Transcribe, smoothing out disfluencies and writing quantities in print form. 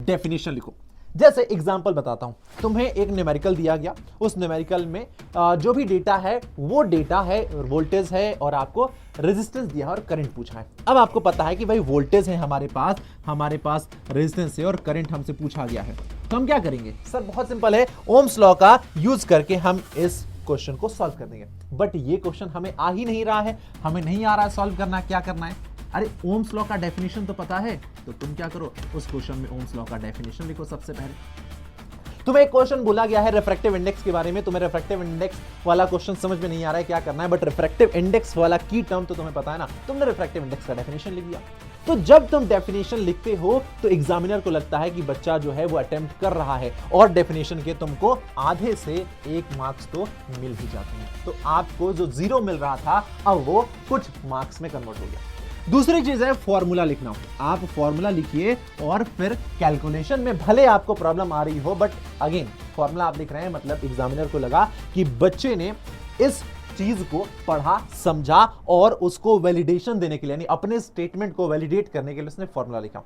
Definition लिखो। जैसे example बताता हूं, तुम्हें एक न्यूमेरिकल दिया गया, उस न्यूमेरिकल में जो भी डेटा है वो डेटा है, वोल्टेज है और आपको रेजिस्टेंस दिया है और करंट पूछा है। अब आपको पता है कि भाई वोल्टेज है हमारे पास रेजिस्टेंस है और करंट हमसे पूछा गया है, तो हम क्या करेंगे सर? बहुत सिंपल है, ओम्स लॉ का यूज करके हम इस क्वेश्चन को सॉल्व कर देंगे। बट ये क्वेश्चन हमें आ ही नहीं रहा है, हमें नहीं आ रहा है सॉल्व करना, क्या करना है? अरे ओम्स लॉ का डेफिनेशन तो पता है, तो तुम क्या करो, उस क्वेश्चन में ओम्स लॉ का डेफिनेशन लिखो सबसे पहले। तुम्हें एक क्वेश्चन बोला गया है रिफ्रैक्टिव इंडेक्स के बारे में, तुम्हें रिफ्रैक्टिव इंडेक्स वाला क्वेश्चन समझ में नहीं आ रहा है क्या करना है, बट रिफ्रैक्टिव इंडेक्स वाला की टर्म तो तुम्हें पता है ना, तुमने रिफ्रैक्टिव इंडेक्स का डेफिनेशन लिख दिया। तो जब तुम डेफिनेशन लिखते हो तो एग्जामिनर को लगता है कि बच्चा जो है वो अटेम्प्ट कर रहा है और डेफिनेशन के तुमको आधे से 1 मार्क्स तो मिल ही जाते हैं। तो आपको जो 0 मिल रहा था अब वो कुछ मार्क्स में कन्वर्ट हो गया। दूसरी चीज है फॉर्मूला लिखना। आप फॉर्मूला लिखिए और फिर कैलकुलेशन में भले आपको प्रॉब्लम आ रही हो, बट अगेन फॉर्मूला आप लिख रहे हैं मतलब एग्जामिनर को लगा कि बच्चे ने इस चीज को पढ़ा, समझा और उसको वैलिडेशन देने के लिए, यानी अपने स्टेटमेंट को वैलिडेट करने के लिए उसने फॉर्मूला लिखा।